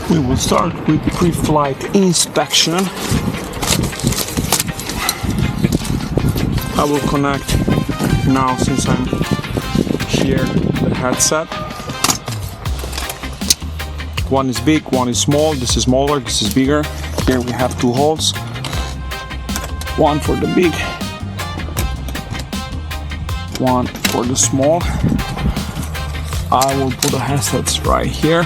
We will start with pre-flight inspection. I will connect now, since I'm here, the headset. One is big, one is small. This is smaller, this is bigger. Here we have two holes. One for the big, one for the small. I will put the headsets right here.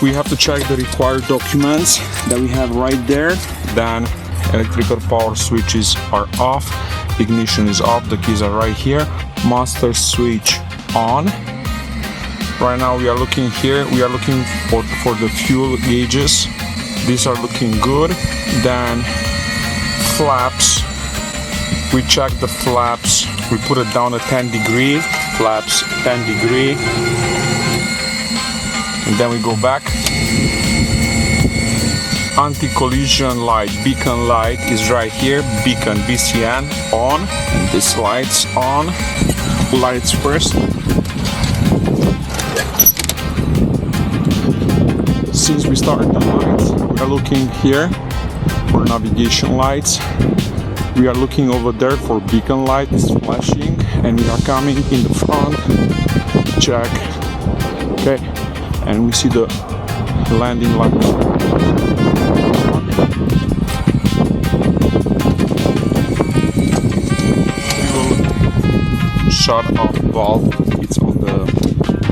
We have to check the required documents that we have right there. Then electrical power switches are off, ignition is off, the keys are right here, master switch on. Right now we are looking here, we are looking for the fuel gauges. These are looking good. Then flaps, we check the flaps, we put it down at 10 degree, flaps 10 degree. And then we go back. Anti-collision light, beacon light is right here. Beacon, BCN, on. And this light's on. Lights first. Since we started the lights, we are looking here for navigation lights. We are looking over there for beacon light, it's flashing. And we are coming in the front. Check. Okay. And we see the landing lights. Shut off valve, it's on the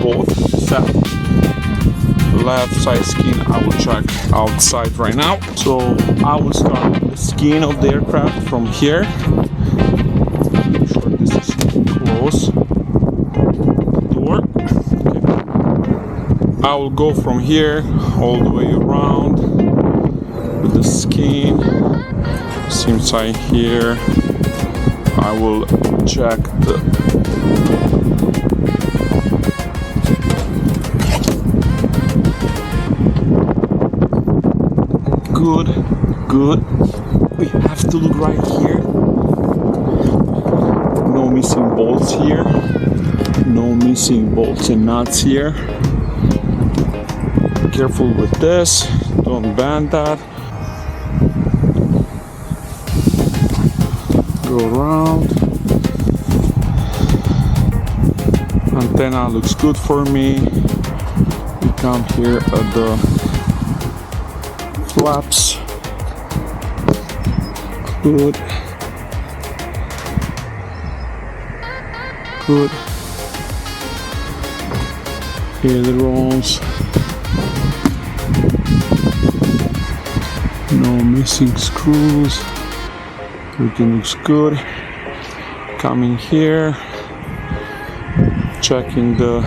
both set. Left side skin I will check outside right now. So I will start the skin of the aircraft from here. Make sure this is close. Door. I will go from here all the way around with the skin. Inside here, I will check the good. We have to look right here. No missing bolts here. No missing bolts and nuts here. Careful with this, don't bend that. Go around. Antenna looks good for me. We come here at the flaps. Good. Good. Ailerons. No missing screws. Everything looks good. Coming here, checking the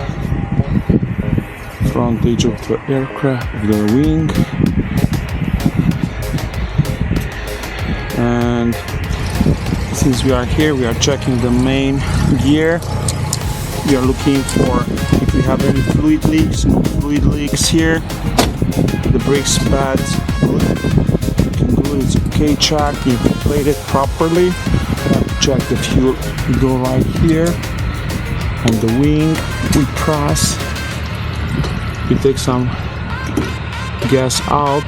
front edge of the aircraft, the wing, and since we are here, we are checking the main gear. We are looking for if we have any fluid leaks. No fluid leaks here. The brakes pads good. It's okay, check, inflated properly. Check the fuel, we go right here on the wing, we press, we take some gas out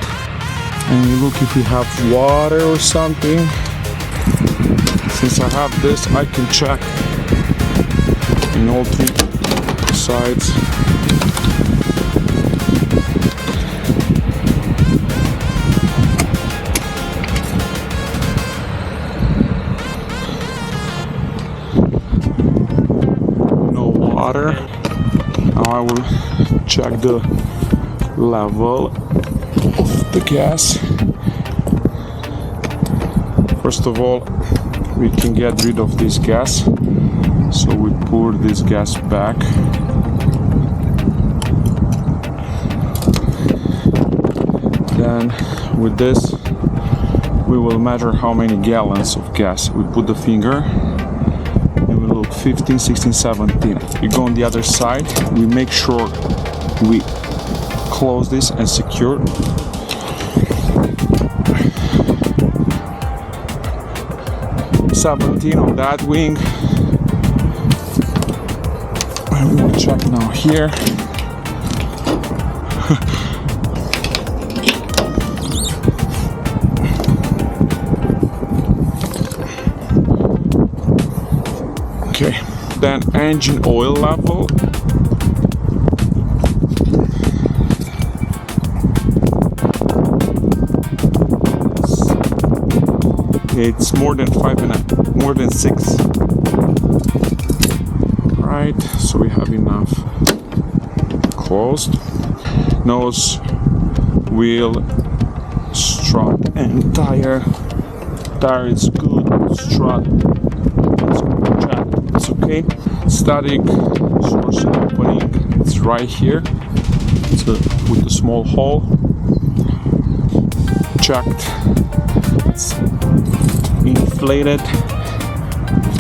and we look if we have water or something. Since I have this, I can check in all three sides. Water. Now I will check the level of the gas. First of all, we can get rid of this gas, so we pour this gas back. Then with this we will measure how many gallons of gas. We put the finger, 15, 16, 17. We go on the other side, we make sure we close this and secure. 17 on that wing. I'm gonna check now here. Okay, then engine oil level. It's more than 5.5, more than 6. Right, so we have enough. Closed. Nose, wheel, strut, and tire. Tire is good. Strut, it's okay. Static source opening. It's right here. It's with a small hole. Checked. It's inflated.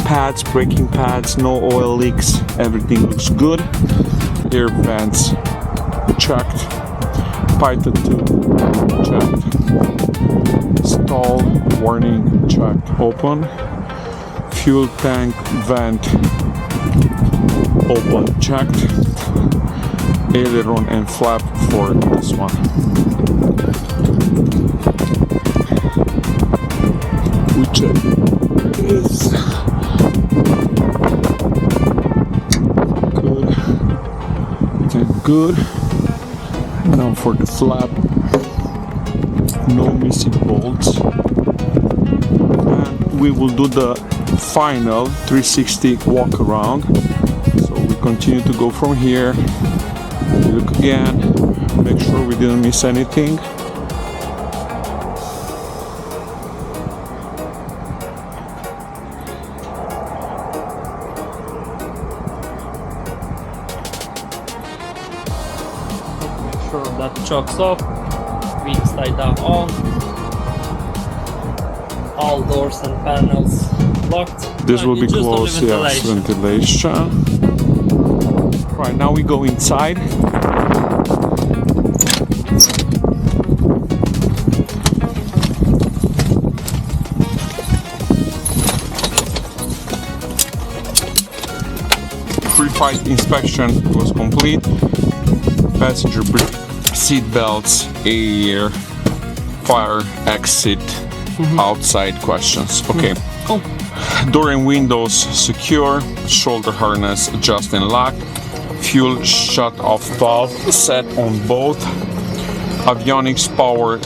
Pads, braking pads, no oil leaks, everything looks good. Air vents checked. Python 2 checked. Stall warning checked. Open. Fuel tank vent open checked. Aileron and flap for this one. We check this. Good. Now for the flap, no missing bolts, and we will do the final 360 walk around. So we continue to go from here, look again, make sure we didn't miss anything. That chokes off, wings tie down on, all doors and panels locked. This will be closed, yes, ventilation. Right, now we go inside. Preflight inspection was complete. Passenger seat belts, air, fire exit, outside questions. Okay. Cool. Door and windows secure. Shoulder harness adjust and lock. Fuel shut off valve set on both. Avionics power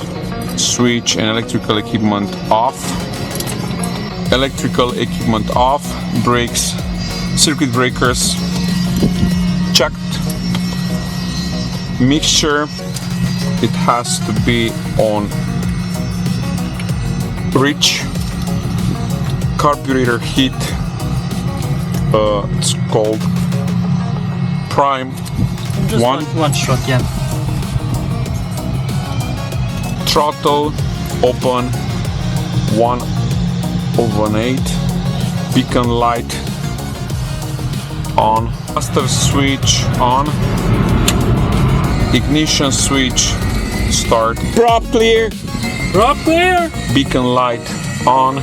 switch and electrical equipment off. Electrical equipment off. Brakes, circuit breakers checked. Mixture, it has to be on rich. Carburetor heat, it's called prime. Just one shot, yeah. Throttle open 1/8. Beacon light on. Master switch on. Ignition switch start. Prop clear. Prop clear. Beacon light on.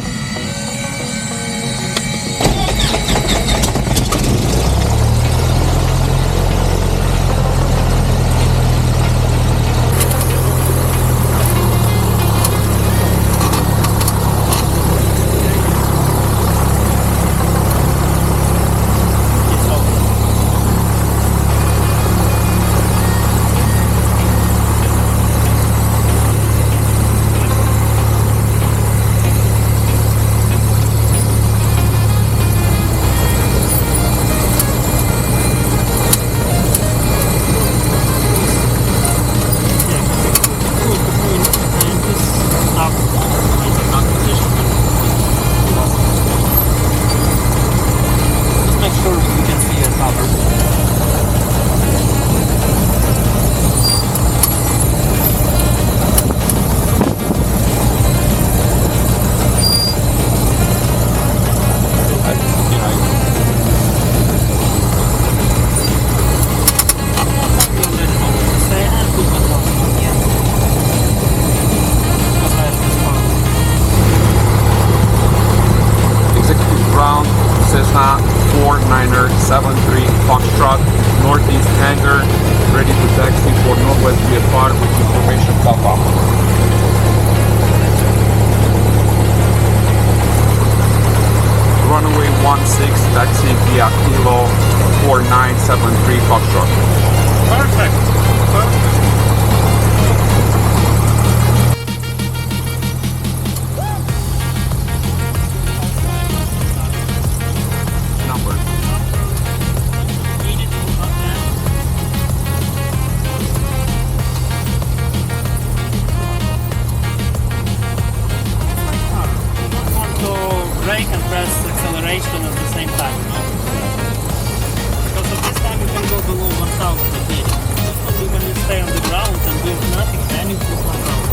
Cessna 4973 Foxtrot, northeast hangar, ready to taxi for Northwest VFR with information takeoff. Runway 16, taxi via Kilo 4973 Foxtrot. Perfect. Perfect. Number. Brake and press acceleration at the same time, you know? Because at this time you can go below 1000 a bit. Only when you stay on the ground and do nothing, then you push 1000.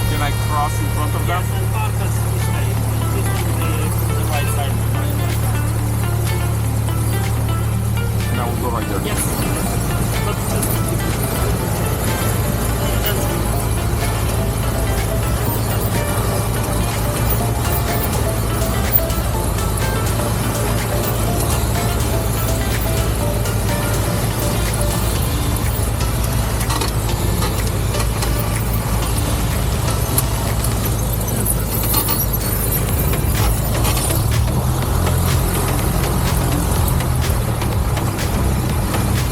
Can I cross in front of them? Yes, and park as you stay. This on the right side. And I will go right there. Yes. But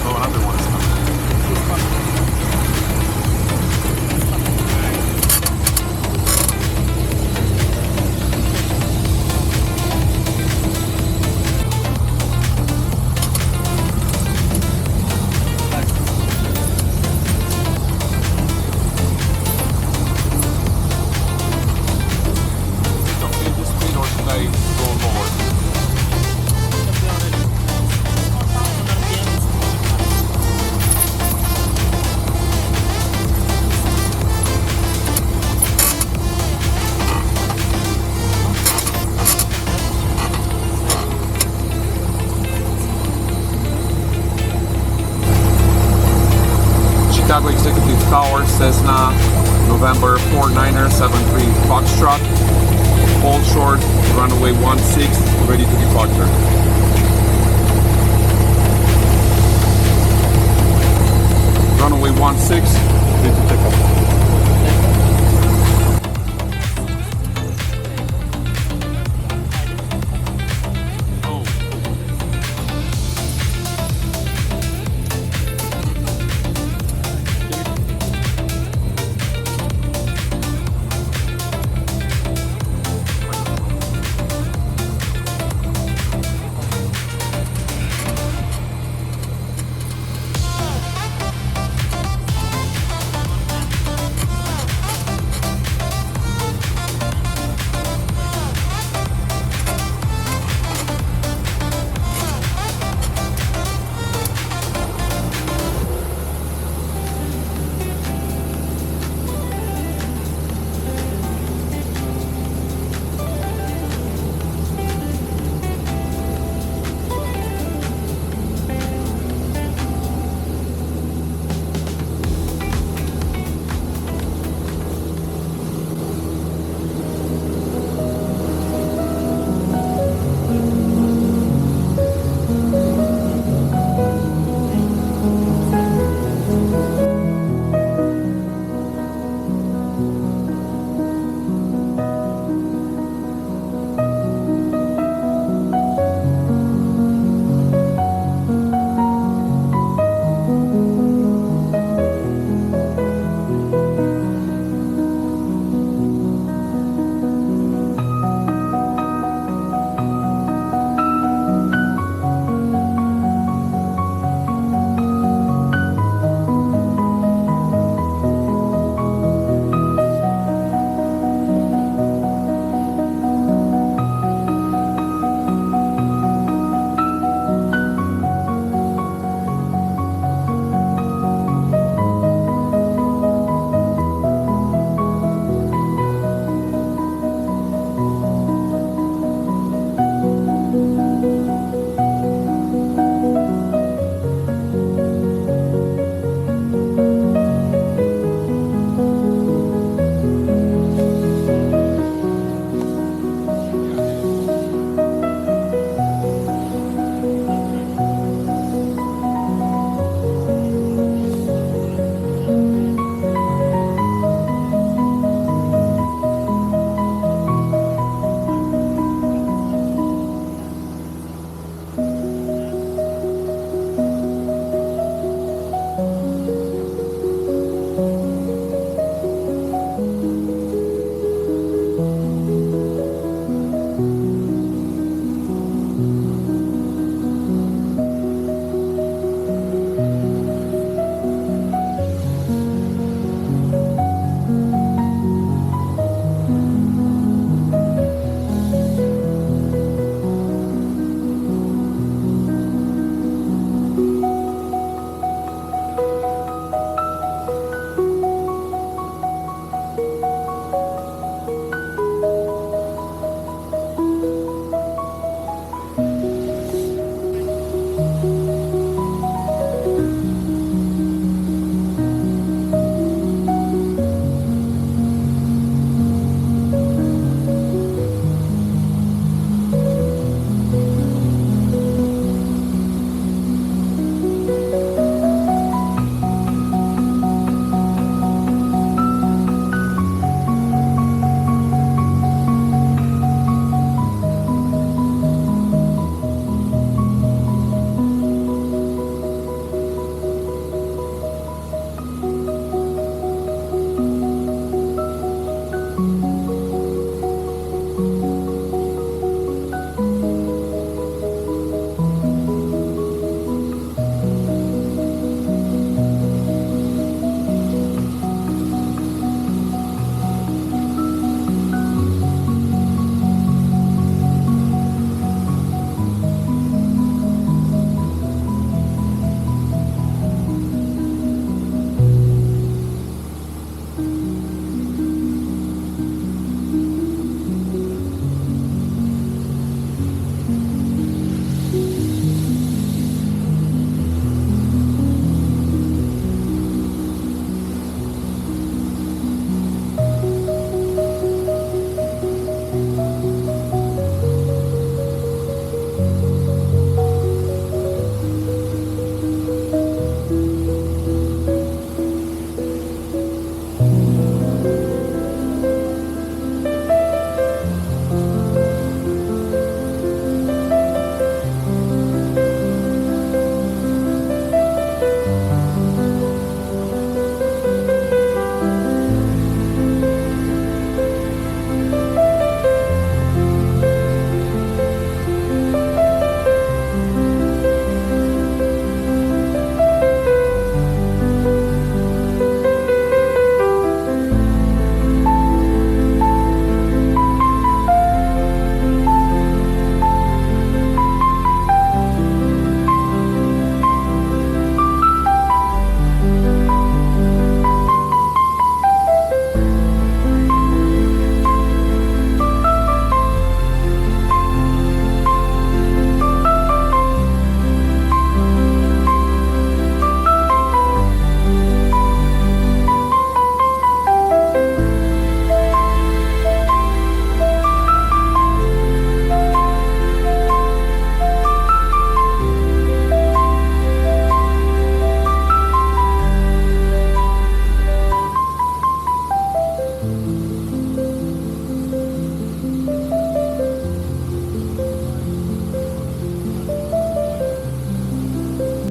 Oh, another one is coming. Okay, this speed or should I go lower? Chicago Executive Tower, Cessna, November 4973 Foxtrot, hold short, runway 16, ready to departure. Runway 16,